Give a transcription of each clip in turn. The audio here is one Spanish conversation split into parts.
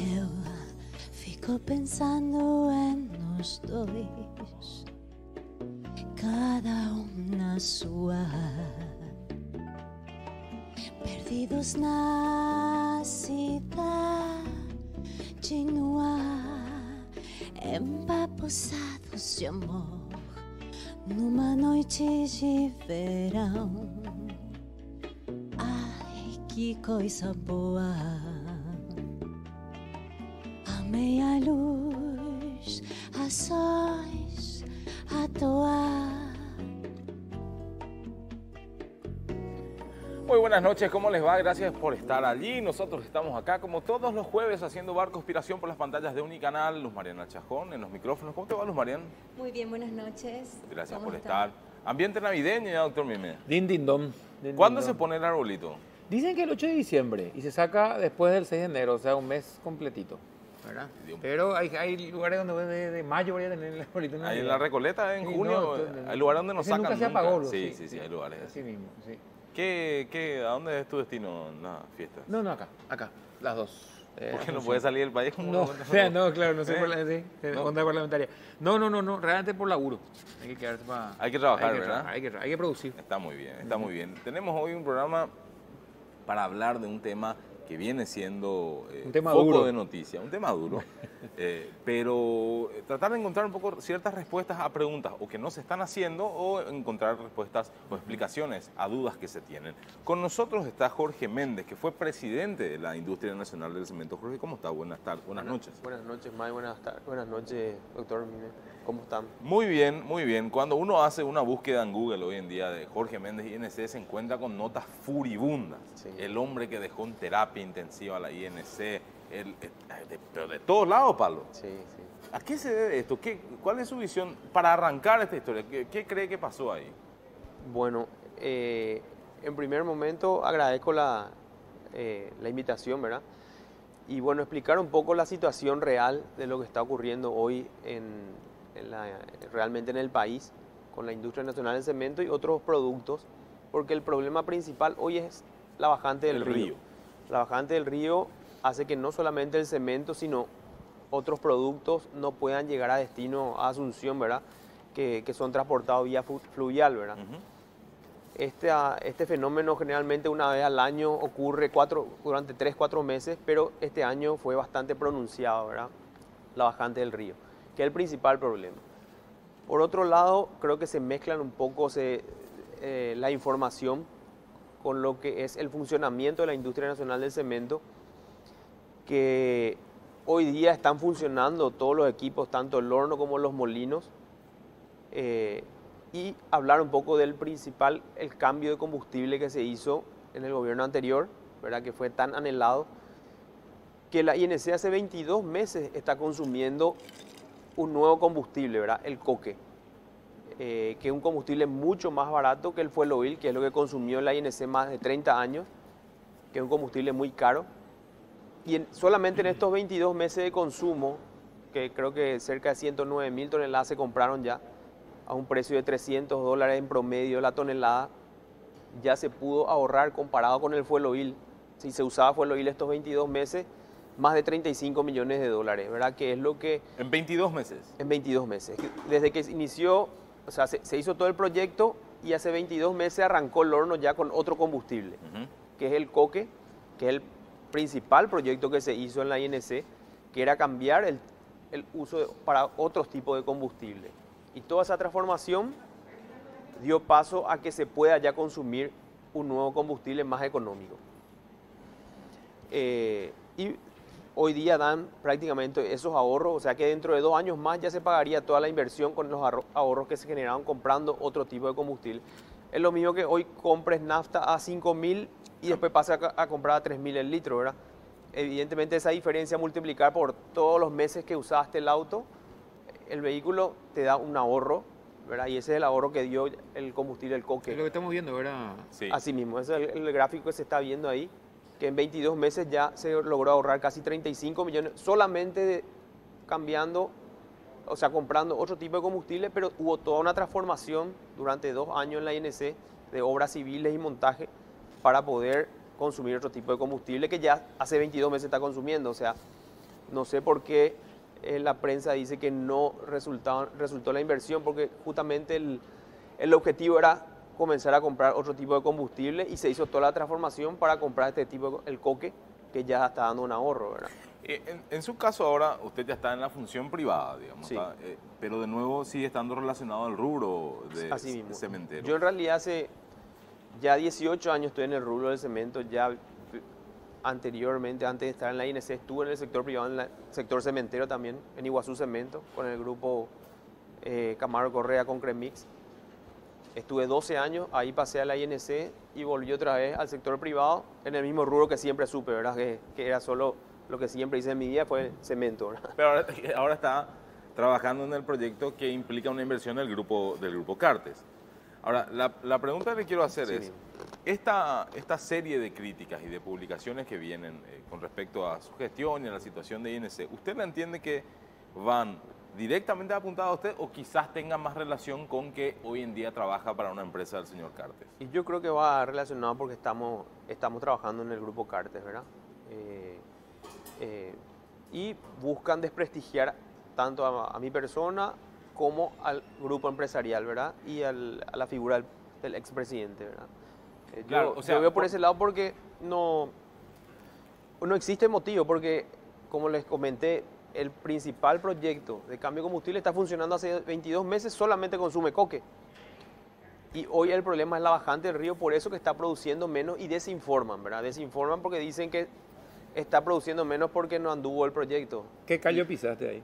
Eu fico pensando em nós dois, cada na sua, perdidos na cidade nua, empapuçados de amor, numa noite de verão. Ai, que coisa boa, a meia luz, a sós, à toa. Muy buenas noches, ¿cómo les va? Gracias por estar allí. Nosotros estamos acá como todos los jueves haciendo Bar Conspiración por las pantallas de Unicanal. Luz Mariana Chajón en los micrófonos. ¿Cómo te va, Luz Mariana? Muy bien, buenas noches. Gracias ¿Cómo por está? estar. Ambiente navideño ya, doctor Mime. Din din dom. ¿Cuándo se pone el arbolito? Dicen que el 8 de diciembre y se saca después del 6 de enero, o sea, un mes completito, ¿verdad? Dios. Pero hay lugares donde de mayo voy a tener el arbolito. Ahí en la Recoleta, en Sí, junio, no, hay lugares donde nos ese sacan nunca se apagó, Sí, sí, hay lugares así. Así mismo, sí. ¿A dónde es tu destino en las fiestas? No, acá, las dos. ¿Por qué no puedes salir del país? No, o sea, no, claro, no sé ¿Eh? por la No. onda parlamentaria. No, realmente por laburo. Hay que quedarse para... Hay que trabajar, ¿verdad? Hay que producir. Está muy bien, está muy bien. Tenemos hoy un programa para hablar de un tema que viene siendo Un tema foco duro. de noticia, un tema duro, pero tratar de encontrar un poco ciertas respuestas a preguntas o que no se están haciendo o encontrar respuestas o explicaciones a dudas que se tienen. Con nosotros está Jorge Méndez, que fue presidente de la Industria Nacional del Cemento. Jorge, ¿cómo está? Buenas tardes, buenas noches. Buenas noches, May. Buenas noches, doctor Mime. ¿Cómo están? Muy bien, muy bien. Cuando uno hace una búsqueda en Google hoy en día de Jorge Méndez INC, se encuentra con notas furibundas. Sí. El hombre que dejó en terapia intensiva a la INC, pero de todos lados, Pablo. Sí, sí. ¿A qué se debe esto? ¿Cuál es su visión para arrancar esta historia? ¿Qué cree que pasó ahí? Bueno, en primer momento agradezco la invitación, ¿verdad? Y bueno, explicar un poco la situación real de lo que está ocurriendo hoy realmente en el país con la industria nacional del cemento y otros productos, porque el problema principal hoy es la bajante del río. La bajante del río hace que no solamente el cemento, sino otros productos no puedan llegar a destino, a Asunción, ¿verdad? Que son transportados vía fluvial, ¿verdad? Ujú. Este fenómeno generalmente una vez al año ocurre durante 3-4 meses, pero este año fue bastante pronunciado, ¿verdad? La bajante del río, que es el principal problema. Por otro lado, creo que se mezclan un poco la información con lo que es el funcionamiento de la industria nacional del cemento, que hoy día están funcionando todos los equipos, tanto el horno como los molinos, y hablar un poco del el cambio de combustible que se hizo en el gobierno anterior, ¿verdad? Que fue tan anhelado, que la INC hace 22 meses está consumiendo un nuevo combustible, ¿verdad? El coque, que es un combustible mucho más barato que el fuel oil, que es lo que consumió la INC más de 30 años, que es un combustible muy caro. Y solamente en estos 22 meses de consumo, que creo que cerca de 109.000 toneladas se compraron ya, a un precio de $300 en promedio la tonelada, ya se pudo ahorrar comparado con el fuel oil. Si se usaba fuel oil estos 22 meses, más de 35 millones de dólares, ¿verdad? Que es lo que... ¿En 22 meses? En 22 meses. Desde que se inició, o sea, se hizo todo el proyecto y hace 22 meses arrancó el horno ya con otro combustible, que es el coque, que es el principal proyecto que se hizo en la INC, que era cambiar el uso para otros tipos de combustible. Y toda esa transformación dio paso a que se pueda ya consumir un nuevo combustible más económico. Y hoy día dan prácticamente esos ahorros, o sea que dentro de 2 años más ya se pagaría toda la inversión con los ahorros que se generaron comprando otro tipo de combustible. Es lo mismo que hoy compres nafta a 5.000 y después pases a comprar a 3.000 el litro, ¿verdad? Evidentemente esa diferencia multiplicar por todos los meses que usaste el auto, el vehículo te da un ahorro, ¿verdad? Y ese es el ahorro que dio el combustible, el coque. Es lo que estamos viendo, ¿verdad? Sí. Así mismo, ese es el gráfico que se está viendo ahí, que en 22 meses ya se logró ahorrar casi 35 millones solamente cambiando, o sea, comprando otro tipo de combustible, pero hubo toda una transformación durante 2 años en la INC de obras civiles y montaje para poder consumir otro tipo de combustible que ya hace 22 meses está consumiendo. O sea, No sé por qué la prensa dice que no resultó la inversión, porque justamente el objetivo era comenzar a comprar otro tipo de combustible y se hizo toda la transformación para comprar este tipo, el coque, que ya está dando un ahorro, ¿verdad? En su caso ahora usted ya está en la función privada, digamos, Sí. pero de nuevo sigue estando relacionado al rubro de Así mismo. cementero. Yo en realidad hace ya 18 años estoy en el rubro del cemento, ya anteriormente, antes de estar en la INC, estuve en el sector privado, en el sector cementero también, en Iguazú Cemento, con el grupo Camargo Correa con Cremix. Estuve 12 años, ahí pasé a la INC y volví otra vez al sector privado, en el mismo rubro que siempre supe, ¿verdad? Que era solo lo que siempre hice en mi vida, fue cemento, ¿verdad? Pero ahora está trabajando en el proyecto que implica una inversión del grupo Cartes. Ahora, la pregunta que le quiero hacer Sí, es, mismo. esta serie de críticas y de publicaciones que vienen con respecto a su gestión y a la situación de INC, ¿usted la entiende que van directamente apuntadas a usted o quizás tengan más relación con que hoy en día trabaja para una empresa del señor Cartes? Y yo creo que va relacionado porque estamos trabajando en el grupo Cartes, ¿verdad? Y buscan desprestigiar tanto a mi persona como al grupo empresarial, ¿verdad? Y a la figura del expresidente, ¿verdad? Claro, o sea, yo veo por ese lado porque no existe motivo, porque como les comenté, el principal proyecto de cambio de combustible está funcionando hace 22 meses, solamente consume coque. Y hoy el problema es la bajante del río, por eso que está produciendo menos y desinforman, ¿verdad? Desinforman porque dicen que está produciendo menos porque no anduvo el proyecto. ¿Qué callo pisaste ahí?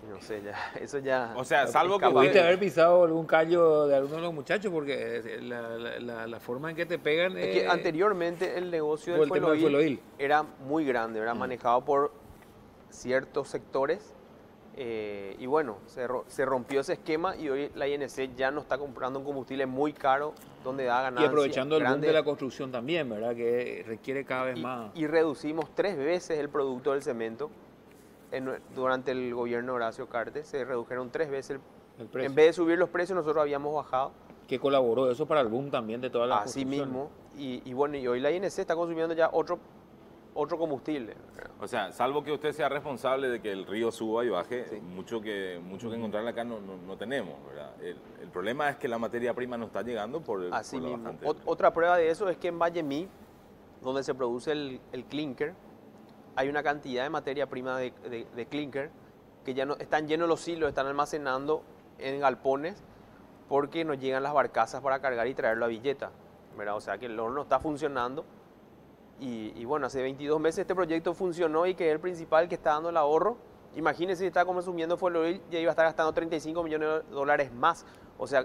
Y no sé, ya, eso ya... O sea, salvo que ¿Pudiste usted... haber pisado algún callo de alguno de los muchachos? Porque la forma en que te pegan Es que anteriormente el negocio por del el tema del Fueloil Fueloil. era muy grande, era manejado por ciertos sectores y bueno, se rompió ese esquema y hoy la INC ya no está comprando un combustible muy caro donde da Y ganancias aprovechando el boom grandes de la construcción también, ¿verdad? Que requiere cada vez más. y reducimos 3 veces el producto del cemento. Durante el gobierno de Horacio Cartes se redujeron 3 veces El precio. en vez de subir los precios nosotros habíamos bajado. Que colaboró eso para el boom también de todas las Así construcciones. mismo, y bueno, y hoy la INC está consumiendo ya otro combustible. O sea, salvo que usted sea responsable de que el río suba y baje, Sí. mucho que encontrarle acá no tenemos, ¿verdad? El problema es que la materia prima no está llegando por Así por la mismo. bajante. Otra prueba de eso es que en Vallemí, donde se produce el clinker, hay una cantidad de materia prima de clinker que ya no están llenos los silos, están almacenando en galpones porque no llegan las barcazas para cargar y traerlo a Villeta, ¿verdad? O sea que el horno está funcionando y bueno, hace 22 meses este proyecto funcionó y que es el principal que está dando el ahorro. Imagínense si está consumiendo Fueloil, ya iba a estar gastando 35 millones de dólares más. O sea,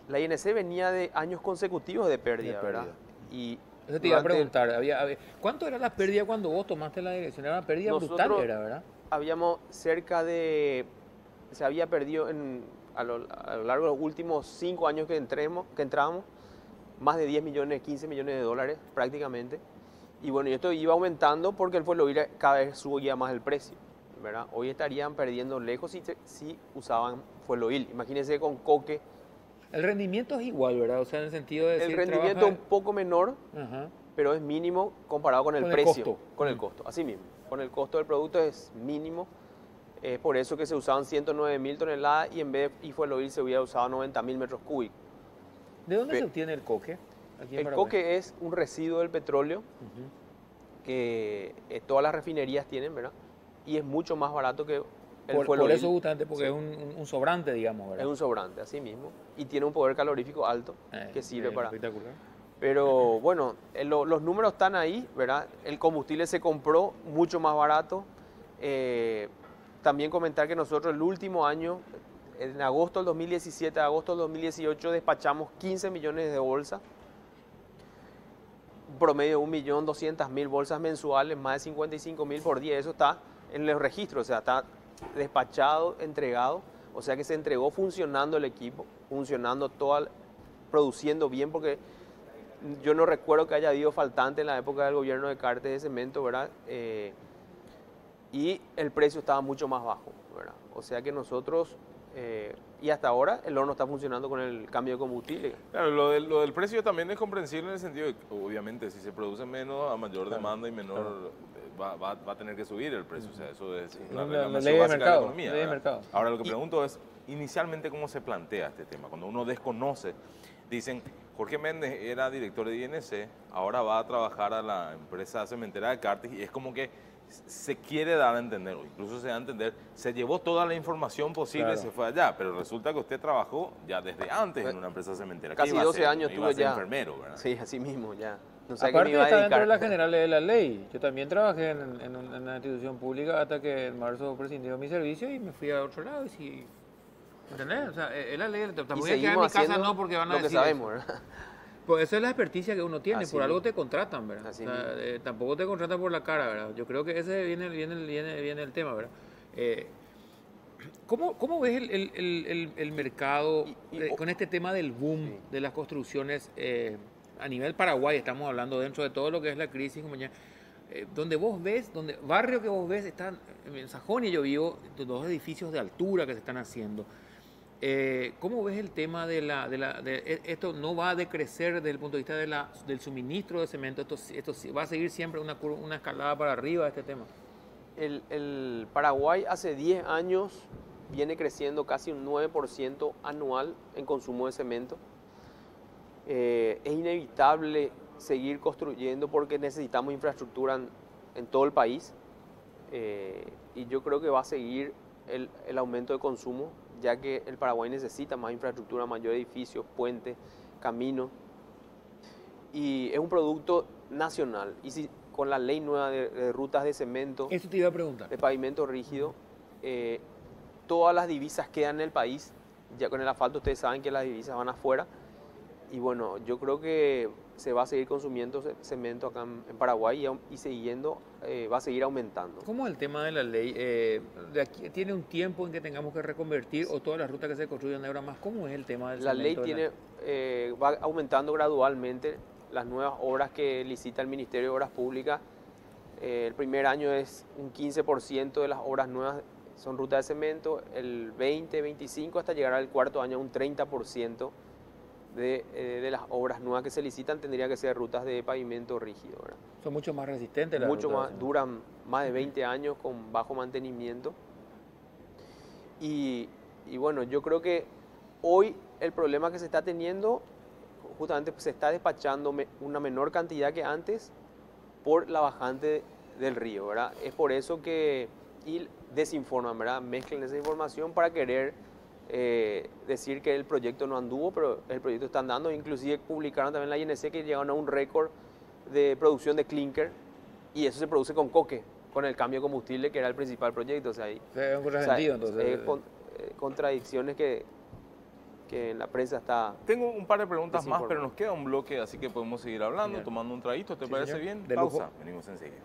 la INC venía de años consecutivos de pérdida, ¿verdad? Y Eso te iba a durante- preguntar, ¿cuánto era la pérdida cuando vos tomaste la dirección? Era una pérdida brutal, Nosotros- era, ¿verdad? habíamos se había perdido a lo largo de los últimos 5 años que entramos, más de 10 millones, 15 millones de dólares prácticamente. Y bueno, y esto iba aumentando porque el Fueloil cada vez subía más el precio, ¿verdad? Hoy estarían perdiendo lejos si usaban Fueloil. Imagínense con coque, El rendimiento es igual, ¿verdad? O sea, en el sentido de el decir, rendimiento un poco menor, Ajá. pero es mínimo comparado con el Con el precio, costo. con el costo, así mismo. Con el costo del producto es mínimo. Es por eso que se usaban 109.000 toneladas y en vez de Fueloil se hubiera usado 90.000 metros cúbicos. ¿De dónde Pe- se obtiene el coque? Aquí en El Paraguay. coque es un residuo del petróleo Ujú. que todas las refinerías tienen, ¿verdad? Y es mucho más barato que el Por Fueloil. eso justamente, porque Sí. es un sobrante, digamos, ¿verdad? Es un sobrante, así mismo. Y tiene un poder calorífico alto que sirve para... Espectacular. Pero bueno, los números están ahí, ¿verdad? El combustible se compró mucho más barato. También comentar que nosotros el último año, en agosto del 2017, agosto del 2018, despachamos 15 millones de bolsas. Un promedio de 1.200.000 bolsas mensuales, más de 55.000 por día. Eso está en los registros, o sea, está despachado, entregado. O sea que se entregó funcionando el equipo, funcionando produciendo bien, porque yo no recuerdo que haya habido faltante en la época del gobierno de Cartes de cemento, ¿verdad? Y el precio estaba mucho más bajo, ¿verdad? O sea que nosotros Y hasta ahora el horno está funcionando con el cambio de combustible. Claro, lo del precio también es comprensible en el sentido de que, obviamente, si se produce menos, a mayor demanda y menor, va a tener que subir el precio. O sea, eso es una La reglamentación ley de básica de la mercado, economía. ley de ¿verdad? mercado. Ahora, lo que pregunto es, inicialmente, ¿cómo se plantea este tema? Cuando uno desconoce, dicen, Jorge Méndez era director de INC, ahora va a trabajar a la empresa cementera de Cartes, y es como que se quiere dar a entender, o incluso se da a entender, se llevó toda la información posible, Claro. se fue allá, pero resulta que usted trabajó ya desde antes en una empresa cementera. ¿Qué Casi iba a 12 hacer? año No iba a estuve ser ya. enfermero, ¿verdad? Sí, así mismo, ya. No sé a qué me Aparte iba a está dentro de dedicar. las generales de la ley. Yo también trabajé en una institución pública hasta que en marzo prescindió mi servicio y me fui a otro lado. Y si, ¿entendés? O sea, es la ley. Y Tampoco voy a quedar en mi seguimos casa haciendo no porque van a lo que decir sabemos, eso. ¿verdad? Pues eso es la experticia que uno tiene, Así por algo mismo. te contratan, ¿verdad? Así O sea, mismo. tampoco te contratan por la cara, ¿verdad? Yo creo que ese viene el tema, ¿verdad? ¿Cómo ves el mercado con este tema del boom Sí. de las construcciones a nivel Paraguay? Estamos hablando dentro de todo lo que es la crisis, compañía. Donde vos ves, barrio que vos ves, están en Sajonia yo vivo, dos edificios de altura que se están haciendo. ¿Cómo ves el tema de esto no va a decrecer desde el punto de vista del suministro de cemento? Esto va a seguir siempre una escalada para arriba este tema. El Paraguay hace 10 años viene creciendo casi un 9% anual en consumo de cemento. Es inevitable seguir construyendo porque necesitamos infraestructura en todo el país. Y yo creo que va a seguir el aumento de consumo, ya que el Paraguay necesita más infraestructura, mayor edificios, puentes, caminos. Y es un producto nacional. Y si con la ley nueva de rutas de cemento, Eso te iba a preguntar. de pavimento rígido, todas las divisas quedan en el país. Ya con el asfalto ustedes saben que las divisas van afuera. Y bueno, yo creo que se va a seguir consumiendo cemento acá en Paraguay y siguiendo, va a seguir aumentando. ¿Cómo es el tema de la ley? ¿Tiene un tiempo en que tengamos que reconvertir o todas las rutas que se construyen ahora más? ¿Cómo es el tema del La ley cemento? va aumentando gradualmente las nuevas obras que licita el Ministerio de Obras Públicas. El primer año es un 15% de las obras nuevas son rutas de cemento, el 20, 25 hasta llegar al cuarto año un 30% de las obras nuevas que se licitan tendría que ser rutas de pavimento rígido, ¿verdad? Son mucho más resistentes las Mucho rutas de más, cemento. duran más de 20 años con bajo mantenimiento. Y bueno, yo creo que hoy el problema que se está teniendo, justamente se está despachando una menor cantidad que antes por la bajante del río, ¿verdad? Es por eso que y desinforman, ¿verdad? Mezclan esa información para querer decir que el proyecto no anduvo, pero el proyecto está andando. Inclusive publicaron también en la INC que llegaron a un récord de producción de clinker y eso se produce con coque, con el cambio de combustible que era el principal proyecto. O sea, O sea, es un o sea, contrasentido, entonces. contradicciones que en la prensa está... Tengo un par de preguntas más, Desinforma. pero nos queda un bloque, así que podemos seguir hablando, Genial. tomando un traguito. ¿Te Sí, parece señor. bien? De lujo. Pausa. Venimos enseguida.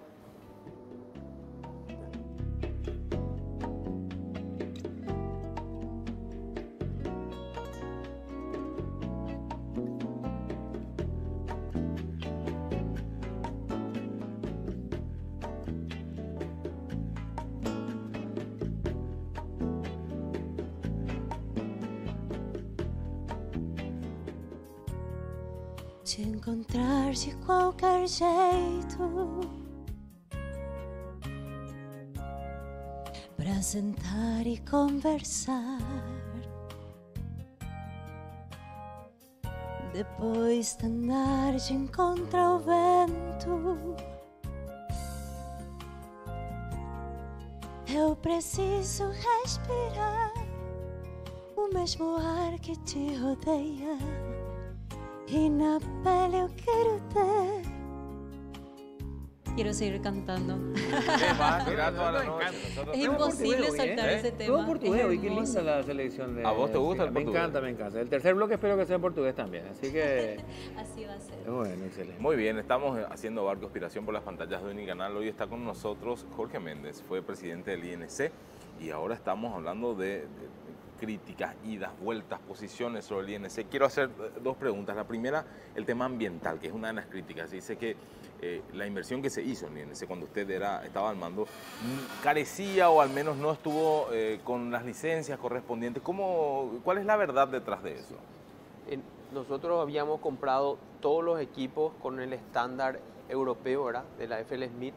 De encontrar de qualquer jeito pra sentar e conversar. Depois de andar de encontro ao vento, eu preciso respirar o mesmo ar que te rodeia. Y na pele eu quero ter. Quiero seguir cantando. Va a tirar toda la Me noche. encanta. Nosotros Es tenemos- imposible soltar ese tema. Todo en portugués, Es hoy qué hermoso. linda la selección de... ¿A vos te gusta el portugués? Me encanta, me encanta. El tercer bloque espero que sea en portugués también, así que... Así va a ser. Bueno, excelente. Muy bien, estamos haciendo Barco Inspiración por las pantallas de Unicanal. Hoy está con nosotros Jorge Méndez, fue presidente del INC y ahora estamos hablando de críticas, idas, vueltas, posiciones sobre el INC. Quiero hacer dos preguntas. La primera, el tema ambiental, que es una de las críticas. Dice que la inversión que se hizo en el INC cuando usted estaba al mando carecía o al menos no estuvo con las licencias correspondientes. ¿Cuál es la verdad detrás de eso? Nosotros habíamos comprado todos los equipos con el estándar europeo, ¿verdad?, de la FL Smith,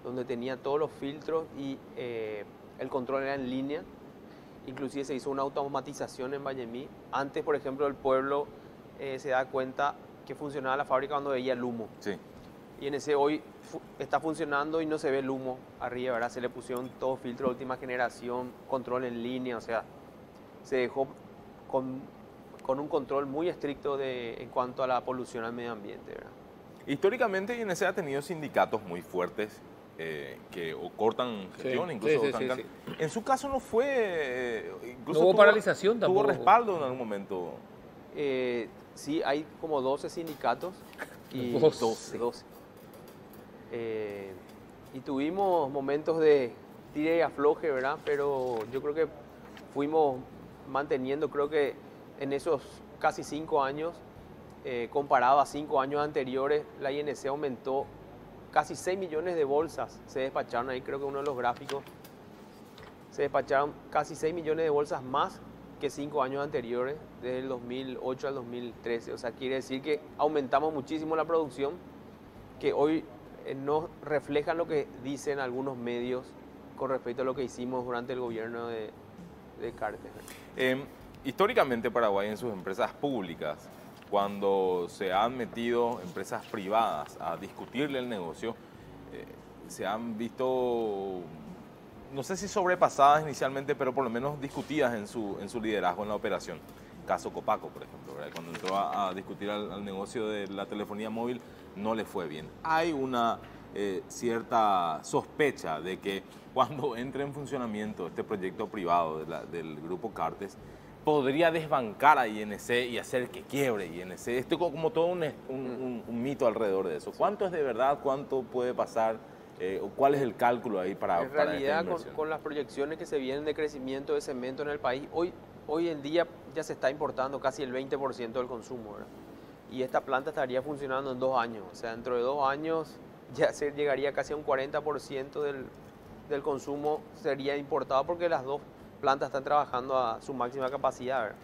donde tenía todos los filtros y el control era en línea. Inclusive se hizo una automatización en Vallemí. Antes, por ejemplo, el pueblo se da cuenta que funcionaba la fábrica cuando veía el humo. Sí. Y en ese hoy está funcionando y no se ve el humo arriba, ¿verdad? Se le pusieron todos filtros de última generación, control en línea, o sea, se dejó con un control muy estricto en cuanto a la polución al medio ambiente, ¿verdad? Históricamente INC ha tenido sindicatos muy fuertes que o cortan gestión, incluso sí. En su caso no fue... incluso no hubo paralización tampoco. ¿Tuvo respaldo en algún momento? Sí, hay como 12 sindicatos. Y 12. Y tuvimos momentos de tire y afloje, ¿verdad? Pero yo creo que fuimos manteniendo, creo que en esos casi 5 años, comparado a 5 años anteriores, la INC aumentó casi 6 millones de bolsas. Se despacharon ahí, creo que uno de los gráficos, se despacharon casi 6 millones de bolsas más que 5 años anteriores, desde el 2008 al 2013. O sea, quiere decir que aumentamos muchísimo la producción, que hoy no reflejan lo que dicen algunos medios con respecto a lo que hicimos durante el gobierno de Cartes. Históricamente Paraguay en sus empresas públicas, cuando se han metido empresas privadas a discutirle el negocio, se han visto, no sé si sobrepasadas inicialmente, pero por lo menos discutidas en su liderazgo en la operación. Caso Copaco, por ejemplo, ¿verdad? Cuando entró a discutir al negocio de la telefonía móvil, no le fue bien. Hay una cierta sospecha de que cuando entre en funcionamiento este proyecto privado del Grupo Cartes, podría desbancar a INC y hacer que quiebre INC. Esto como todo un mito alrededor de eso. ¿Cuánto es de verdad? ¿Cuánto puede pasar? ¿Cuál es el cálculo ahí para en realidad, con las proyecciones que se vienen de crecimiento de cemento en el país, hoy en día ya se está importando casi el 20% del consumo, ¿verdad? Y esta planta estaría funcionando en 2 años. O sea, dentro de 2 años ya se llegaría casi a un 40% del consumo sería importado, porque las dos plantas están trabajando a su máxima capacidad, ¿verdad?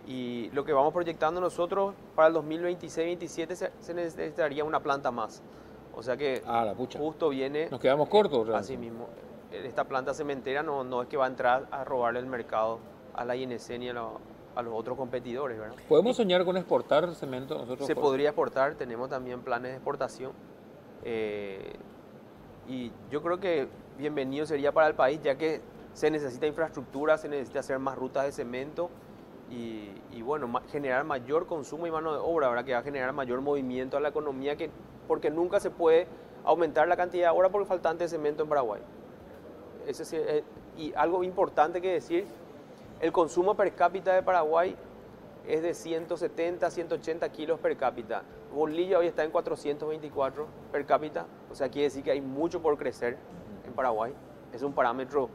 Y lo que vamos proyectando nosotros para el 2026-27 se necesitaría una planta más. O sea que justo viene... Nos quedamos cortos, ¿verdad? Así mismo. Esta planta cementera no es que va a entrar a robarle el mercado a la INC ni a los otros competidores, ¿verdad? ¿Podemos soñar con exportar cemento nosotros? Se podría exportar, tenemos también planes de exportación. Y yo creo que bienvenido sería para el país, ya que se necesita infraestructura, se necesita hacer más rutas de cemento y bueno, generar mayor consumo y mano de obra, ¿verdad? Que va a generar mayor movimiento a la economía, porque nunca se puede aumentar la cantidad de obra por faltante de cemento en Paraguay. Y algo importante que decir, el consumo per cápita de Paraguay es de 170, 180 kilos per cápita. Bolivia hoy está en 424 per cápita, o sea, quiere decir que hay mucho por crecer en Paraguay. Es un parámetro.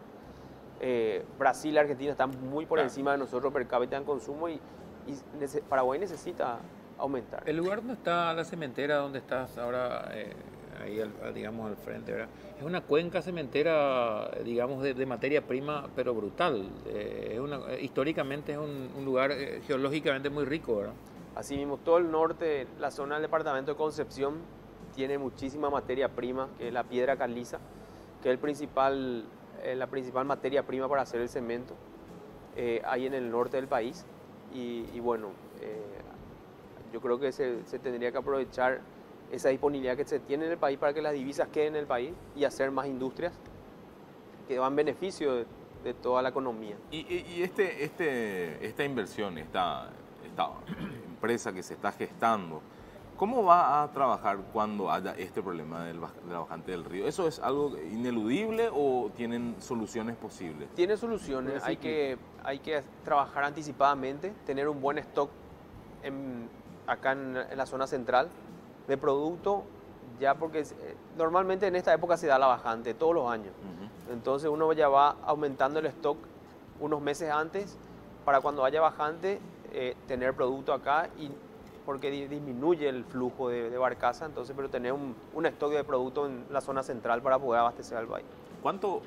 Brasil y Argentina están muy por encima de nosotros per cápita en consumo y Paraguay necesita aumentar. El lugar donde está la cementera, donde estás ahora, ahí digamos al frente, ¿verdad? Es una cuenca cementera, digamos, de materia prima, pero brutal. Históricamente es un lugar geológicamente muy rico, ¿verdad? Así mismo, todo el norte, la zona del departamento de Concepción, tiene muchísima materia prima, que es la piedra caliza, que es la principal materia prima para hacer el cemento, ahí en el norte del país. Y bueno, yo creo que se tendría que aprovechar esa disponibilidad que se tiene en el país para que las divisas queden en el país y hacer más industrias que van en beneficio de toda la economía. Y esta inversión, esta empresa que se está gestando, ¿cómo va a trabajar cuando haya este problema de la bajante del río? ¿Eso es algo ineludible o tienen soluciones posibles? Tiene soluciones, hay que trabajar anticipadamente, tener un buen stock acá en la zona central de producto, ya porque normalmente en esta época se da la bajante, todos los años. Entonces uno ya va aumentando el stock unos meses antes para cuando haya bajante tener producto acá y porque disminuye el flujo de barcaza, entonces, pero tener un stock de producto en la zona central para poder abastecer al país. ¿Cuánto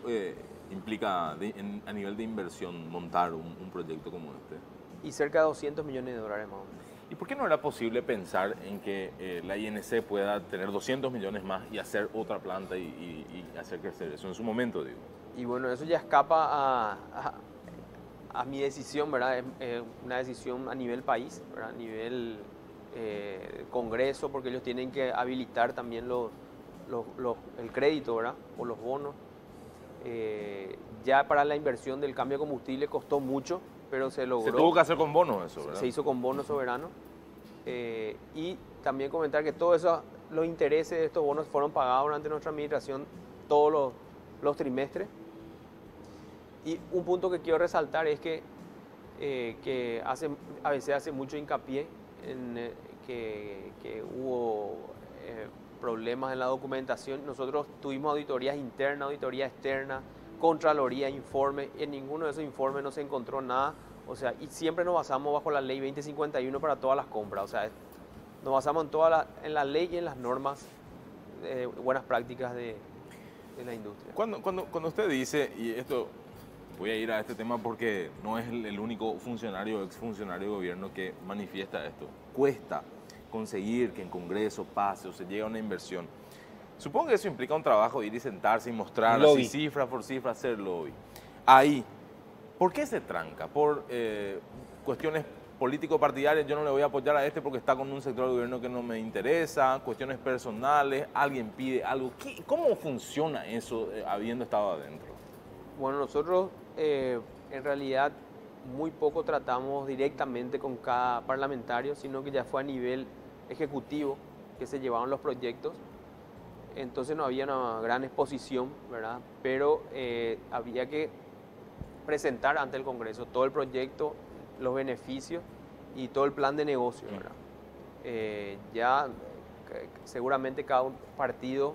implica a nivel de inversión montar un proyecto como este? Y cerca de $200 millones más o menos. ¿Y por qué no era posible pensar en que la INC pueda tener 200 millones más y hacer otra planta y hacer crecer eso en su momento, digo? Y bueno, eso ya escapa a mi decisión, ¿verdad? Es una decisión a nivel país, ¿verdad? A nivel Congreso, porque ellos tienen que habilitar también el crédito, ¿verdad? O los bonos. Ya para la inversión del cambio de combustible costó mucho, pero se logró. Se tuvo que hacer con bonos eso, ¿verdad? Se hizo con bonos soberanos. Y también comentar que todos los intereses de estos bonos fueron pagados durante nuestra administración todos los trimestres. Y un punto que quiero resaltar es que a veces hace mucho hincapié en que hubo problemas en la documentación. Nosotros tuvimos auditorías internas, auditoría externa, contraloría, informe. En ninguno de esos informes no se encontró nada. O sea, y siempre nos basamos bajo la ley 2051 para todas las compras. O sea, nos basamos en la ley y en las normas, buenas prácticas de la industria. Cuando usted dice, y esto voy a ir a este tema porque no es el único funcionario o exfuncionario de gobierno que manifiesta esto, cuesta conseguir que en Congreso pase o se llegue a una inversión. Supongo que eso implica un trabajo de ir y sentarse y mostrar así cifra por cifra, hacer lobby. Ahí, ¿por qué se tranca? ¿Por cuestiones político-partidarias? Yo no le voy a apoyar a este porque está con un sector del gobierno que no me interesa, cuestiones personales, alguien pide algo. ¿Cómo funciona eso habiendo estado adentro? Bueno, nosotros en realidad muy poco tratamos directamente con cada parlamentario, sino que ya fue a nivel ejecutivo que se llevaban los proyectos. Entonces no había una gran exposición, ¿verdad? Pero había que presentar ante el Congreso todo el proyecto, los beneficios y todo el plan de negocio, ¿verdad? Ya seguramente cada partido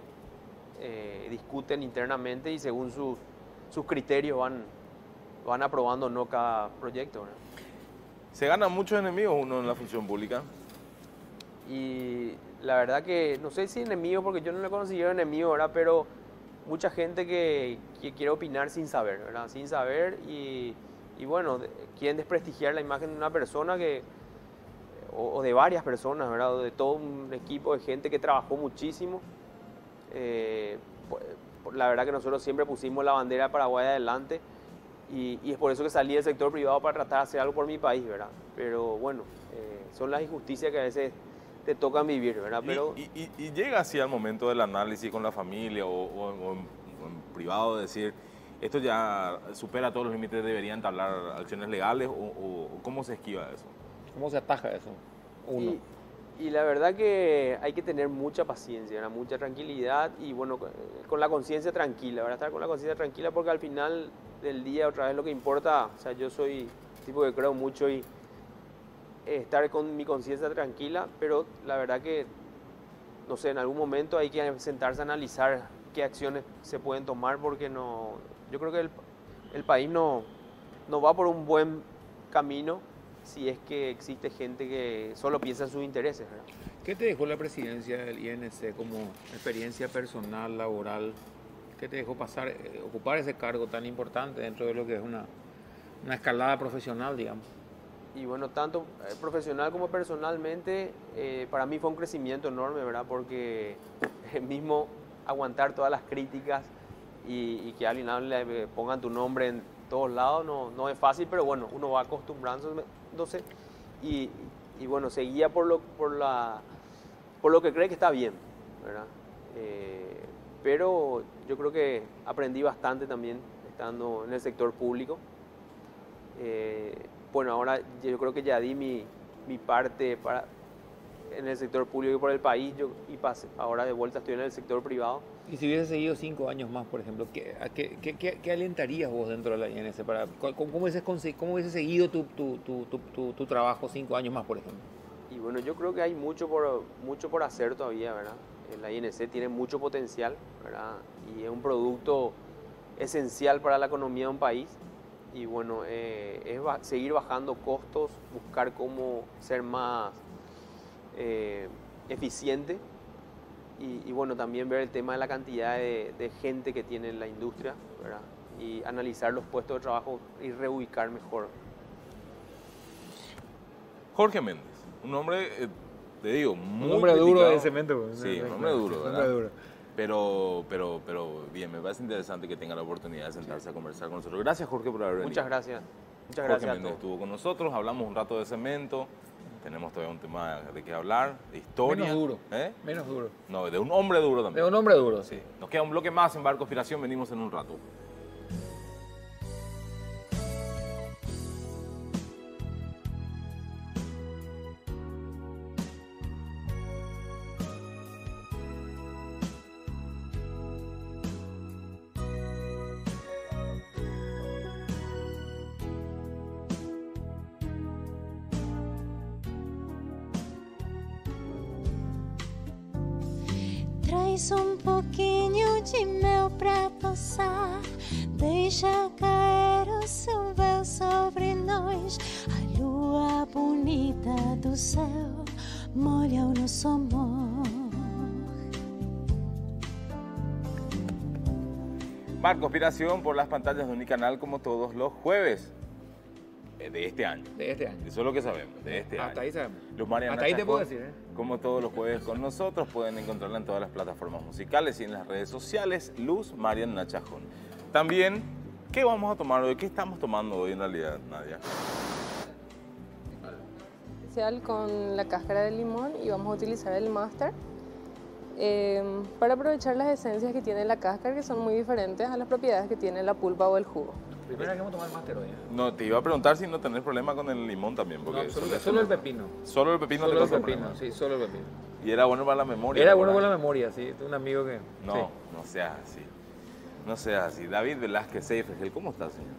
discuten internamente y según sus criterios van aprobando o no cada proyecto, ¿verdad? ¿Se ganan muchos enemigos uno en la función pública? Y la verdad que no sé si enemigo, porque yo no le considero enemigo, ¿verdad? Pero mucha gente que quiere opinar sin saber, ¿verdad? Sin saber y bueno, quieren desprestigiar la imagen de una persona o de varias personas, ¿verdad? O de todo un equipo de gente que trabajó muchísimo. La verdad que nosotros siempre pusimos la bandera de Paraguay adelante y es por eso que salí del sector privado para tratar de hacer algo por mi país, ¿verdad? Pero bueno, son las injusticias que a veces te tocan vivir, ¿verdad? Pero y llega así al momento del análisis con la familia o en privado de decir, esto ya supera todos los límites, deberían entablar acciones legales o ¿cómo se esquiva eso? ¿Cómo se ataja eso? Uno. Y la verdad que hay que tener mucha paciencia, ¿verdad? Mucha tranquilidad y bueno, con la conciencia tranquila, ¿verdad? Estar con la conciencia tranquila porque al final del día otra vez lo que importa, o sea, yo soy tipo que creo mucho y estar con mi conciencia tranquila, pero la verdad que, no sé, en algún momento hay que sentarse a analizar qué acciones se pueden tomar porque no, yo creo que el país no va por un buen camino si es que existe gente que solo piensa en sus intereses, ¿verdad? ¿Qué te dejó la presidencia del INC como experiencia personal, laboral? ¿Qué te dejó pasar, ocupar ese cargo tan importante dentro de lo que es una escalada profesional, digamos? Y bueno, tanto profesional como personalmente, para mí fue un crecimiento enorme, ¿verdad? Porque mismo aguantar todas las críticas y que alguien le pongan tu nombre en todos lados no es fácil, pero bueno, uno va acostumbrándose y bueno, seguía por lo que cree que está bien, ¿verdad? Pero yo creo que aprendí bastante también estando en el sector público. Bueno, ahora yo creo que ya di mi parte en el sector público y por el país y pasé. Ahora de vuelta estoy en el sector privado. Y si hubiese seguido 5 años más, por ejemplo, ¿qué alentarías vos dentro de la INC? ¿Cómo hubiese seguido tu trabajo 5 años más, por ejemplo? Y bueno, yo creo que hay mucho por hacer todavía, ¿verdad? La INC tiene mucho potencial, ¿verdad? Y es un producto esencial para la economía de un país. y bueno, seguir bajando costos, buscar cómo ser más eficiente y bueno, también ver el tema de la cantidad de gente que tiene en la industria, ¿verdad? Y analizar los puestos de trabajo y reubicar mejor. Jorge Méndez, un hombre, te digo, muy Un hombre duro criticado. de cemento. Pues. Sí, un hombre duro, Un ¿verdad? hombre duro. Pero bien, me parece interesante que tenga la oportunidad de sentarse a conversar con nosotros. Gracias, Jorge, por haber venido. Muchas gracias. Muchas Jorge gracias a Méndez todos. estuvo con nosotros, hablamos un rato de cemento, tenemos todavía un tema de qué hablar, de historia. Menos duro. ¿Eh? Menos duro. No, de un hombre duro De también. un hombre duro, Sí. Nos queda un bloque más en Bar Conspiración, venimos en un rato. Traz pouquinho de mel pra tossar, deixa cair o seu véu sobre nós. A lua bonita do céu molha o nosso amor. Bar Conspiración por las pantallas de Unicanal como todos los jueves de este año. De este año. Eso es lo que sabemos, de este año. Hasta ahí sabemos. Luz María Hasta ahí te Nachajón, puedo decir, ¿eh? como todos los jueves con nosotros, pueden encontrarla en todas las plataformas musicales y en las redes sociales, Luz Marian Nachajón. También, ¿qué vamos a tomar hoy? ¿Qué estamos tomando hoy en realidad, Nadia? Especial con la cáscara de limón y vamos a utilizar el Master para aprovechar las esencias que tiene la cáscara, que son muy diferentes a las propiedades que tiene la pulpa o el jugo. Primero que vamos a tomar Master hoy. No, te iba a preguntar si no tenés problema con el limón también. No, Porque absolutamente. Solo el pepino. Solo el pepino Solo te el causa pepino, problema. sí, solo el pepino. Y era bueno para la memoria. Era ¿no? bueno con la memoria, sí. Tengo un amigo que... No, sí. no seas así. No seas así. David Velázquez Seifegel, ¿cómo estás, señor?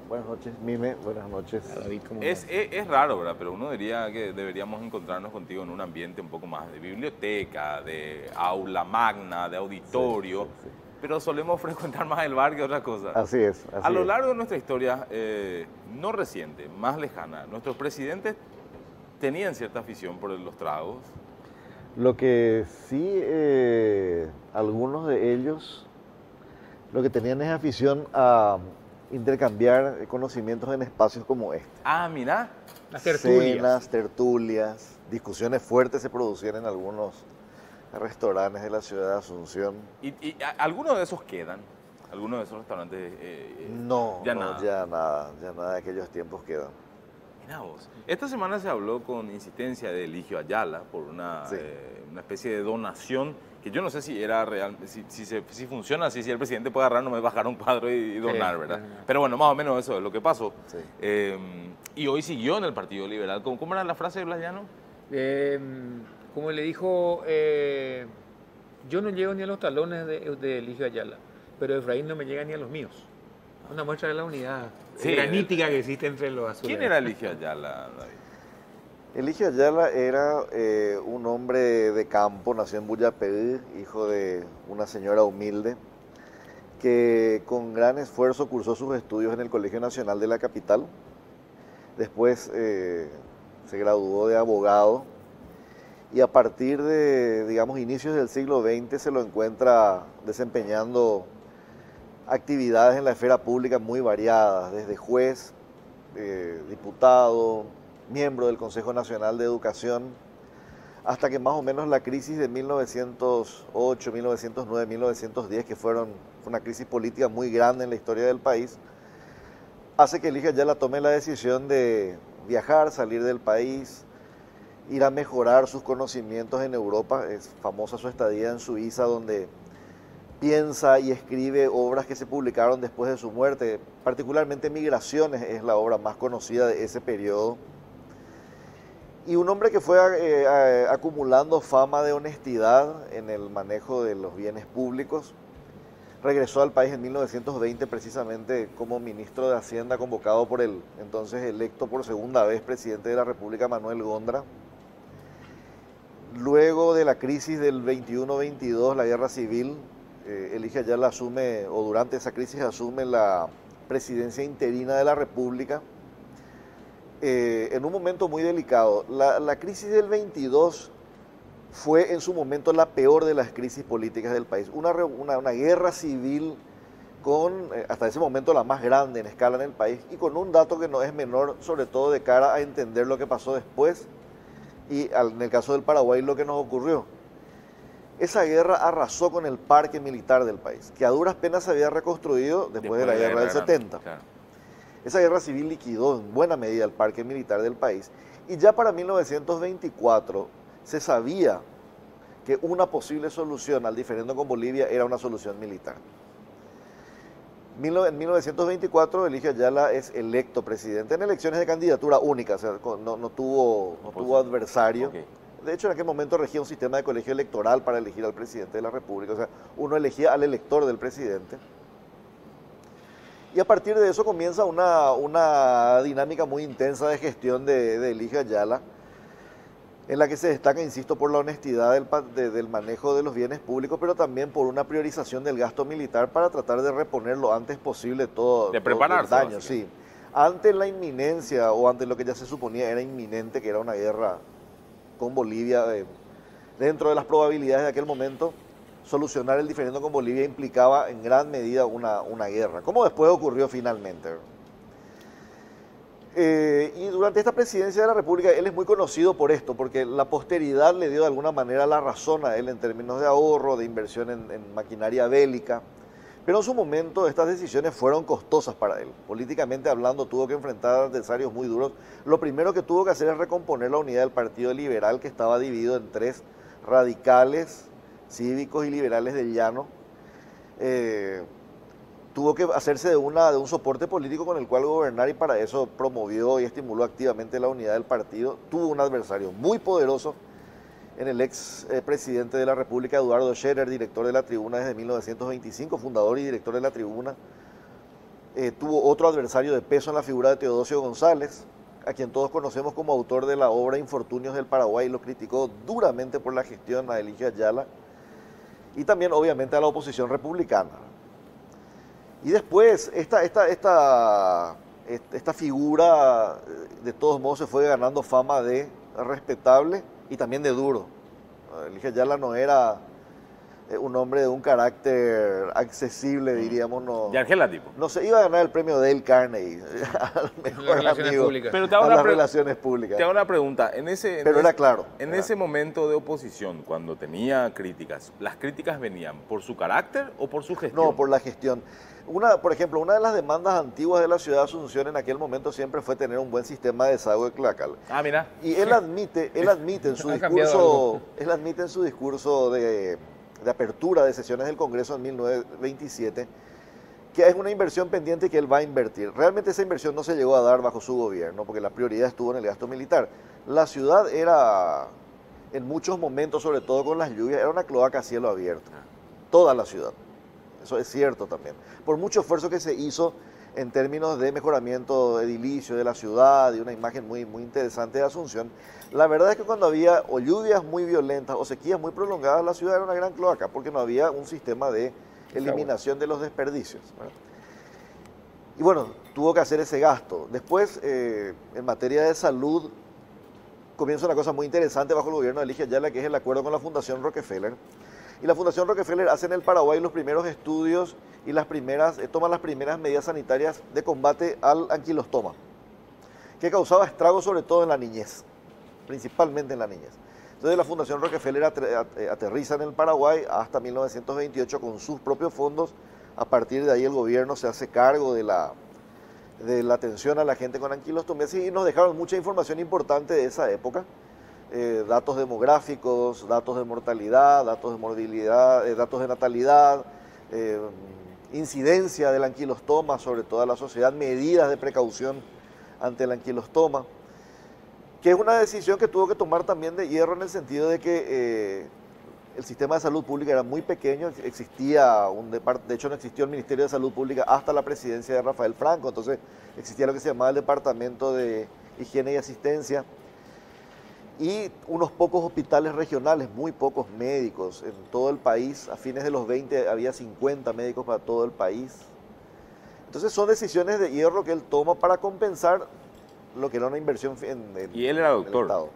Buenas noches, Mime. Buenas noches. A David, ¿cómo Es raro, ¿verdad? Pero uno diría que deberíamos encontrarnos contigo en un ambiente un poco más de biblioteca, de aula magna, de auditorio, Sí, sí, sí. pero solemos frecuentar más el bar que otra cosa. Así es. A lo largo de nuestra historia, no reciente, más lejana, nuestros presidentes tenían cierta afición por los tragos. Lo que sí, algunos de ellos, lo que tenían es afición a intercambiar conocimientos en espacios como este. Ah, mira. Las tertulias. Cenas, tertulias, discusiones fuertes se producían en algunos restaurantes de la ciudad de Asunción. ¿Y algunos de esos quedan? ¿Algunos de esos restaurantes? No, ya no, nada. ya nada de aquellos tiempos quedan. Mira vos. Esta semana se habló con insistencia de Eligio Ayala por una especie de donación que yo no sé si era real, si funciona así, si el presidente puede agarrar, no me bajar un cuadro y donar, ¿verdad? Pero bueno, más o menos eso es lo que pasó. Sí. Y hoy siguió en el Partido Liberal. ¿Cómo era la frase de Blas Llano? Como le dijo, yo no llego ni a los talones de Eligio Ayala, pero Efraín no me llega ni a los míos. Una muestra de la unidad granítica que existe entre los azules. ¿Quién era Eligio Ayala, David? Eligio Ayala era un hombre de campo, nació en Buyaperí, hijo de una señora humilde, que con gran esfuerzo cursó sus estudios en el Colegio Nacional de la capital. Después se graduó de abogado y a partir de, digamos, inicios del siglo XX se lo encuentra desempeñando actividades en la esfera pública muy variadas, desde juez, diputado, miembro del Consejo Nacional de Educación, hasta que más o menos la crisis de 1908, 1909, 1910, que fue una crisis política muy grande en la historia del país, hace que Eligio Ayala tome la decisión de viajar, salir del país, ir a mejorar sus conocimientos en Europa. Es famosa su estadía en Suiza, donde piensa y escribe obras que se publicaron después de su muerte, particularmente Migraciones es la obra más conocida de ese periodo. Y un hombre que fue acumulando fama de honestidad en el manejo de los bienes públicos. Regresó al país en 1920 precisamente como ministro de Hacienda, convocado por el entonces electo por segunda vez presidente de la República, Manuel Gondra. Luego de la crisis del 21-22, la guerra civil, Eligio Ayala asume, o durante esa crisis asume la presidencia interina de la República, en un momento muy delicado. La crisis del 22 fue en su momento la peor de las crisis políticas del país. Una guerra civil con, hasta ese momento, la más grande en escala en el país, y con un dato que no es menor, sobre todo de cara a entender lo que pasó después, y en el caso del Paraguay lo que nos ocurrió. Esa guerra arrasó con el parque militar del país, que a duras penas se había reconstruido después de la guerra del 70. Claro. Esa guerra civil liquidó en buena medida el parque militar del país, y ya para 1924 se sabía que una posible solución al diferendo con Bolivia era una solución militar. En 1924 Eligio Ayala es electo presidente en elecciones de candidatura única, o sea, no tuvo adversario. Okay. De hecho, en aquel momento regía un sistema de colegio electoral para elegir al presidente de la República, o sea, uno elegía al elector del presidente. Y a partir de eso comienza una dinámica muy intensa de gestión de Eligio Ayala, en la que se destaca, insisto, por la honestidad del manejo de los bienes públicos, pero también por una priorización del gasto militar para tratar de reponer lo antes posible todo el daño. Sí. Ante la inminencia, o ante lo que ya se suponía era inminente, que era una guerra con Bolivia, dentro de las probabilidades de aquel momento, solucionar el diferendo con Bolivia implicaba en gran medida una guerra, como después ocurrió finalmente. Y durante esta presidencia de la República él es muy conocido por esto, porque la posteridad le dio de alguna manera la razón a él en términos de ahorro, de inversión en maquinaria bélica, pero en su momento estas decisiones fueron costosas para él. Políticamente hablando, tuvo que enfrentar adversarios muy duros. Lo primero que tuvo que hacer es recomponer la unidad del Partido Liberal, que estaba dividido en tres: radicales, cívicos y liberales del llano. Tuvo que hacerse de un soporte político con el cual gobernar, y para eso promovió y estimuló activamente la unidad del partido. Tuvo un adversario muy poderoso en el ex presidente de la República, Eduardo Scherer, director de La Tribuna desde 1925, fundador y director de La Tribuna. Tuvo otro adversario de peso en la figura de Teodosio González, a quien todos conocemos como autor de la obra Infortunios del Paraguay, y lo criticó duramente por la gestión a Eligio Ayala, y también obviamente a la oposición republicana. Y después, esta figura, de todos modos, se fue ganando fama de respetable y también de duro. Eligio Ayala no era un hombre de un carácter accesible, diríamos. No, de Argela, tipo. No se iba a ganar el premio Dale Carnegie, al mejor amigo pero te hago a las relaciones públicas. Te hago una pregunta. Era claro. En ese momento de oposición, cuando tenía críticas, ¿las críticas venían por su carácter o por su gestión? No, por la gestión. Por ejemplo, una de las demandas antiguas de la ciudad de Asunción en aquel momento siempre fue tener un buen sistema de desagüe cloacal. Ah, mira. Y él admite en su discurso de apertura de sesiones del Congreso en 1927, que es una inversión pendiente que él va a invertir. Realmente esa inversión no se llegó a dar bajo su gobierno, porque la prioridad estuvo en el gasto militar. La ciudad era, en muchos momentos, sobre todo con las lluvias, era una cloaca a cielo abierto. Toda la ciudad. Eso es cierto también. Por mucho esfuerzo que se hizo en términos de mejoramiento edilicio de la ciudad y una imagen muy, muy interesante de Asunción, la verdad es que cuando había o lluvias muy violentas o sequías muy prolongadas, la ciudad era una gran cloaca, porque no había un sistema de eliminación de los desperdicios, ¿verdad? Y bueno, tuvo que hacer ese gasto. Después, en materia de salud, comienza una cosa muy interesante bajo el gobierno de Eligio Ayala, que es el acuerdo con la Fundación Rockefeller. Y la Fundación Rockefeller hace en el Paraguay los primeros estudios y toma las primeras medidas sanitarias de combate al anquilostoma, que causaba estragos sobre todo en la niñez, principalmente en la niñez. Entonces la Fundación Rockefeller aterriza en el Paraguay hasta 1928 con sus propios fondos. A partir de ahí el gobierno se hace cargo de la atención a la gente con anquilostomiasis, y nos dejaron mucha información importante de esa época. Datos demográficos, datos de mortalidad, datos de morbilidad, datos de natalidad, incidencia del anquilostoma sobre toda la sociedad, medidas de precaución ante el anquilostoma, que es una decisión que tuvo que tomar también de hierro, en el sentido de que el sistema de salud pública era muy pequeño. De hecho no existió el Ministerio de Salud Pública hasta la presidencia de Rafael Franco, entonces existía lo que se llamaba el Departamento de Higiene y Asistencia, y unos pocos hospitales regionales, muy pocos médicos en todo el país. A fines de los 20 había 50 médicos para todo el país. Entonces son decisiones de hierro que él toma para compensar lo que era una inversión Y él era en doctor. el Estado.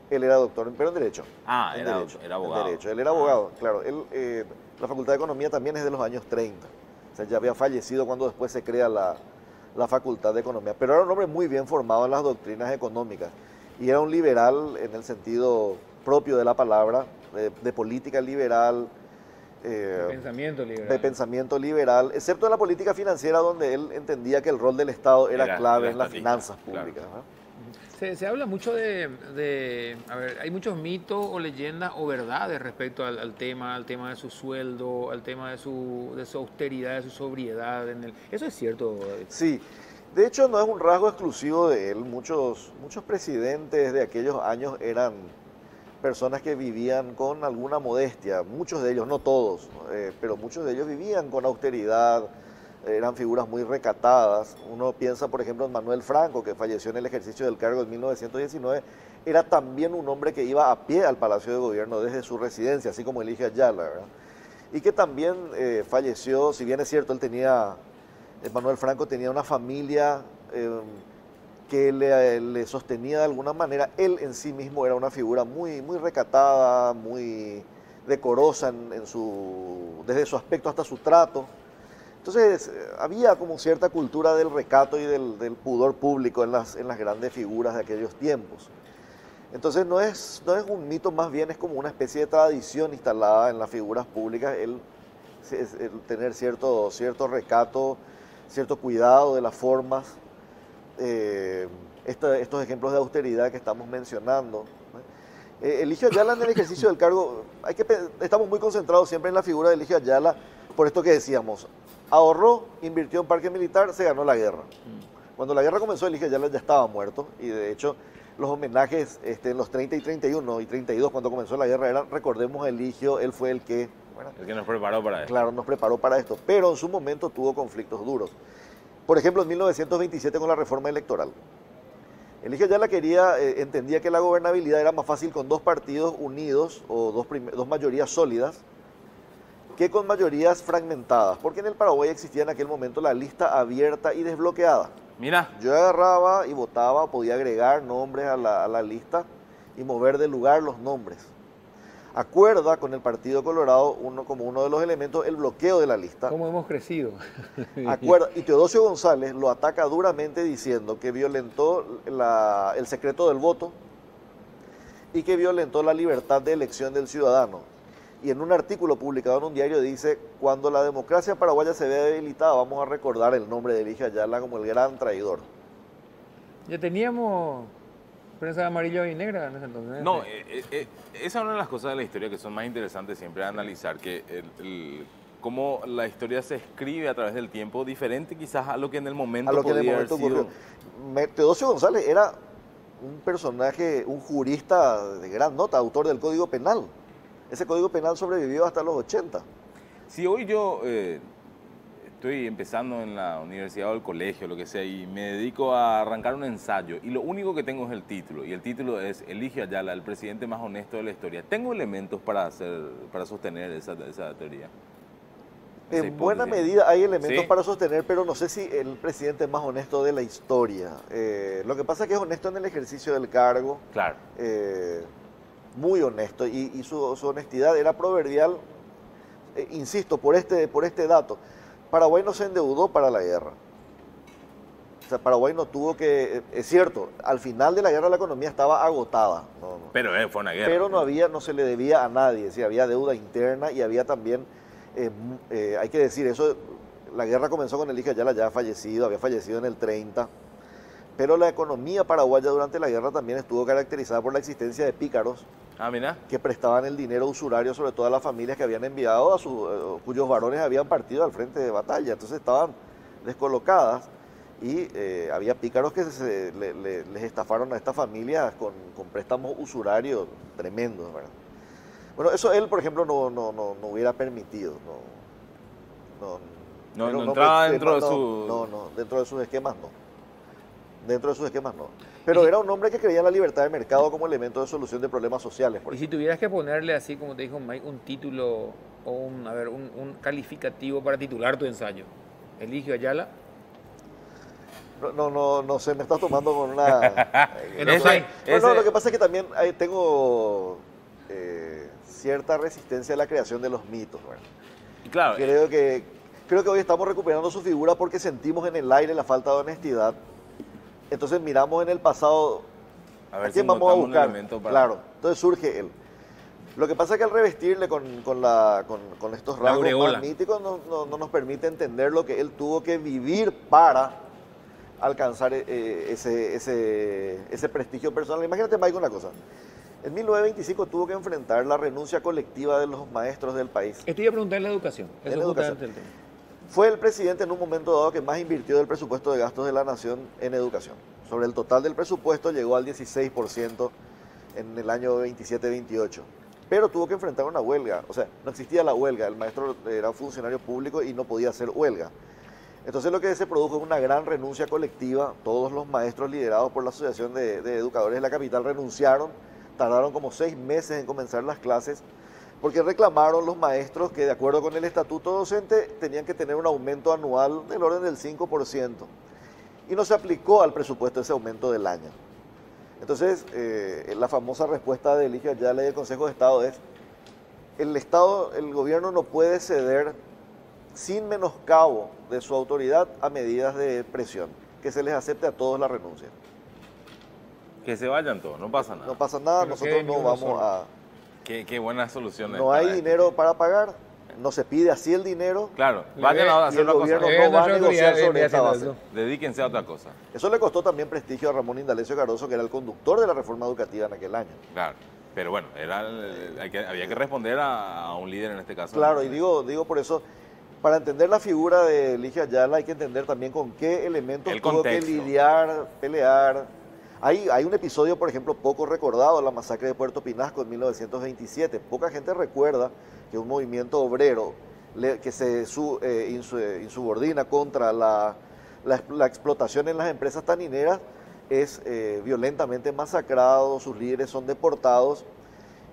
Él era doctor, pero en Derecho. Ah, En era Derecho, era abogado. En Derecho. Él era abogado, claro. Él, la Facultad de Economía también es de los años 30. O sea, ya había fallecido cuando después se crea la Facultad de Economía. Pero era un hombre muy bien formado en las doctrinas económicas. Y era un liberal en el sentido propio de la palabra, de política liberal, Pensamiento liberal. de pensamiento liberal, excepto en la política financiera, donde él entendía que el rol del Estado era clave en las estatista, finanzas claro. públicas, ¿no? Se habla mucho a ver, hay muchos mitos o leyendas o verdades respecto al tema de su sueldo, al tema de su austeridad, de su sobriedad. ¿Eso es cierto? Sí, de hecho no es un rasgo exclusivo de él. Muchos presidentes de aquellos años eran personas que vivían con alguna modestia, muchos de ellos, no todos, pero muchos de ellos vivían con austeridad, eran figuras muy recatadas. Uno piensa, por ejemplo, en Manuel Franco, que falleció en el ejercicio del cargo en 1919, era también un hombre que iba a pie al Palacio de Gobierno desde su residencia, así como Eligio Ayala, ¿verdad? Y que también falleció, si bien es cierto, Manuel Franco tenía una familia que le sostenía de alguna manera. Él en sí mismo era una figura muy, muy recatada, muy decorosa desde su aspecto hasta su trato. Entonces había como cierta cultura del recato y del pudor público en las grandes figuras de aquellos tiempos. Entonces no es un mito, más bien es como una especie de tradición instalada en las figuras públicas, el tener cierto recato, cierto cuidado de las formas. Estos ejemplos de austeridad que estamos mencionando. Eligio Ayala en el ejercicio del cargo, estamos muy concentrados siempre en la figura de Eligio Ayala, por esto que decíamos, ahorró, invirtió en parque militar, se ganó la guerra. Cuando la guerra comenzó, Eligio Ayala ya estaba muerto, y de hecho los homenajes en los 30 y 31 y 32, cuando comenzó la guerra, eran, recordemos a Eligio, él fue el que... Bueno, el que nos preparó para esto. Claro, nos preparó para esto, pero en su momento tuvo conflictos duros. Por ejemplo, en 1927 con la reforma electoral. Eligio Ayala entendía que la gobernabilidad era más fácil con dos partidos unidos o dos mayorías sólidas que con mayorías fragmentadas, porque en el Paraguay existía en aquel momento la lista abierta y desbloqueada. Mira. Yo agarraba y votaba, podía agregar nombres a la lista y mover de lugar los nombres. Acuerda con el Partido Colorado como uno de los elementos el bloqueo de la lista. ¿Cómo hemos crecido? Acuerda, y Teodosio González lo ataca duramente diciendo que violentó el secreto del voto y que violentó la libertad de elección del ciudadano. Y en un artículo publicado en un diario dice: cuando la democracia paraguaya se vea debilitada, vamos a recordar el nombre de Eligio Ayala como el gran traidor. Ya teníamos prensa amarilla y negra en ese entonces. No, esa es una de las cosas de la historia que son más interesantes siempre de analizar, que cómo la historia se escribe a través del tiempo, diferente quizás a lo que en el momento podía haber sido. Teodosio González era un personaje, un jurista de gran nota, autor del Código Penal. Ese Código Penal sobrevivió hasta los 80. Si hoy yo estoy empezando en la universidad o el colegio, lo que sea, y me dedico a arrancar un ensayo, y lo único que tengo es el título, y el título es Eligio Ayala, el presidente más honesto de la historia, ¿tengo elementos para sostener esa teoría? En buena medida hay elementos para sostener, pero no sé si el presidente más honesto de la historia. Lo que pasa es que es honesto en el ejercicio del cargo. Claro. Muy honesto, y su honestidad era proverbial. Insisto, por este dato, Paraguay no se endeudó para la guerra. O sea, Paraguay no tuvo que... Es cierto, al final de la guerra la economía estaba agotada. Pero fue una guerra. Pero no se le debía a nadie. Sí, había deuda interna y había también... hay que decir eso, la guerra comenzó con Eligio Ayala ya fallecido, había fallecido en el 30, pero la economía paraguaya durante la guerra también estuvo caracterizada por la existencia de pícaros que prestaban el dinero usurario, sobre todo a las familias que habían enviado cuyos varones habían partido al frente de batalla, entonces estaban descolocadas y había pícaros que les estafaron a estas familias con préstamos usurarios tremendos, ¿verdad? Bueno, eso él, por ejemplo, no hubiera permitido. No entraba dentro de su... No, dentro de sus esquemas no. Dentro de sus esquemas no. Pero era un hombre que creía en la libertad de mercado como elemento de solución de problemas sociales. Y si tuvieras que ponerle así, como te dijo Mike, un título o un calificativo para titular tu ensayo, Eligio Ayala. No sé, me estás tomando con una... No, lo que pasa es que también tengo cierta resistencia a la creación de los mitos. ¿Verdad? Y claro, Creo que hoy estamos recuperando su figura porque sentimos en el aire la falta de honestidad. Entonces miramos en el pasado a ver a quién si vamos a encontramos un buscar. elemento para... Claro, entonces surge él. Lo que pasa es que al revestirle con estos La rasgos aureola. más míticos no nos permite entender lo que él tuvo que vivir para alcanzar ese prestigio personal. Imagínate, Mike, una cosa. En 1925 tuvo que enfrentar la renuncia colectiva de los maestros del país. Estoy a preguntar en la educación. En Eso la es educación. justamente el tema. Fue el presidente en un momento dado que más invirtió del presupuesto de gastos de la nación en educación. Sobre el total del presupuesto llegó al 16% en el año 27-28. Pero tuvo que enfrentar una huelga. O sea, no existía la huelga. El maestro era funcionario público y no podía hacer huelga. Entonces lo que se produjo es una gran renuncia colectiva. Todos los maestros liderados por la Asociación de Educadores de la Capital renunciaron. Tardaron como 6 meses en comenzar las clases porque reclamaron los maestros que de acuerdo con el estatuto docente tenían que tener un aumento anual del orden del 5%. Y no se aplicó al presupuesto ese aumento del año. Entonces, la famosa respuesta de Eligio Ayala y del Consejo de Estado es: el gobierno no puede ceder sin menoscabo de su autoridad a medidas de presión, que se les acepte a todos la renuncia. Que se vayan todos, no pasa nada. No pasa nada, Pero nosotros que no ni uno vamos solo. a... Qué buenas soluciones. No hay para dinero para pagar, no se pide así el dinero. Claro, vayan a Y hacer el una cosa. gobierno Eh, no va a nuestra negociar autoridad sobre viene esa base. haciendo Dedíquense a otra cosa. Eso le costó también prestigio a Ramón Indalecio Cardoso, que era el conductor de la reforma educativa en aquel año. Claro. Pero bueno, había que responder a un líder en este caso. Claro, y digo por eso, para entender la figura de Eligio Ayala hay que entender también con qué elementos El tuvo que contexto. lidiar, pelear. Hay un episodio, por ejemplo, poco recordado, la masacre de Puerto Pinasco en 1927. Poca gente recuerda que un movimiento obrero que se insubordina contra la explotación en las empresas tanineras es violentamente masacrado, sus líderes son deportados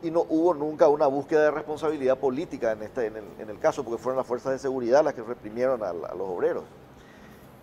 y no hubo nunca una búsqueda de responsabilidad política en el caso, porque fueron las fuerzas de seguridad las que reprimieron a los obreros.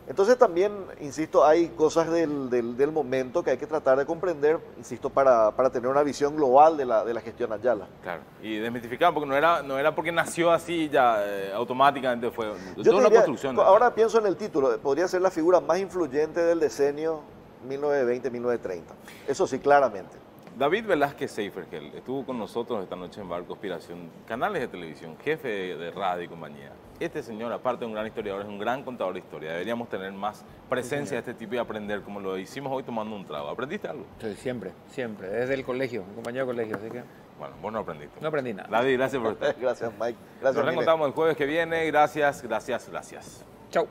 Entonces también, insisto, hay cosas del momento que hay que tratar de comprender, insisto, para tener una visión global de la gestión Ayala. Claro, y desmitificar, porque no era porque nació así ya automáticamente fue Yo toda te una diría, construcción. ahora pienso en el título, podría ser la figura más influyente del decenio 1920-1930. Eso sí, claramente. David Velázquez Seifergel estuvo con nosotros esta noche en Bar Conspiración, canales de televisión, jefe de radio y compañía. Este señor, aparte de un gran historiador, es un gran contador de historia. Deberíamos tener más presencia de este tipo y aprender como lo hicimos hoy tomando un trago. ¿Aprendiste algo? Sí, siempre, desde el colegio, mi compañero de colegio, así que Bueno, vos no aprendiste. no aprendí nada. David, gracias por estar. Gracias, Mike. Gracias, Nos Mile. reencontramos el jueves que viene. Gracias. Chau.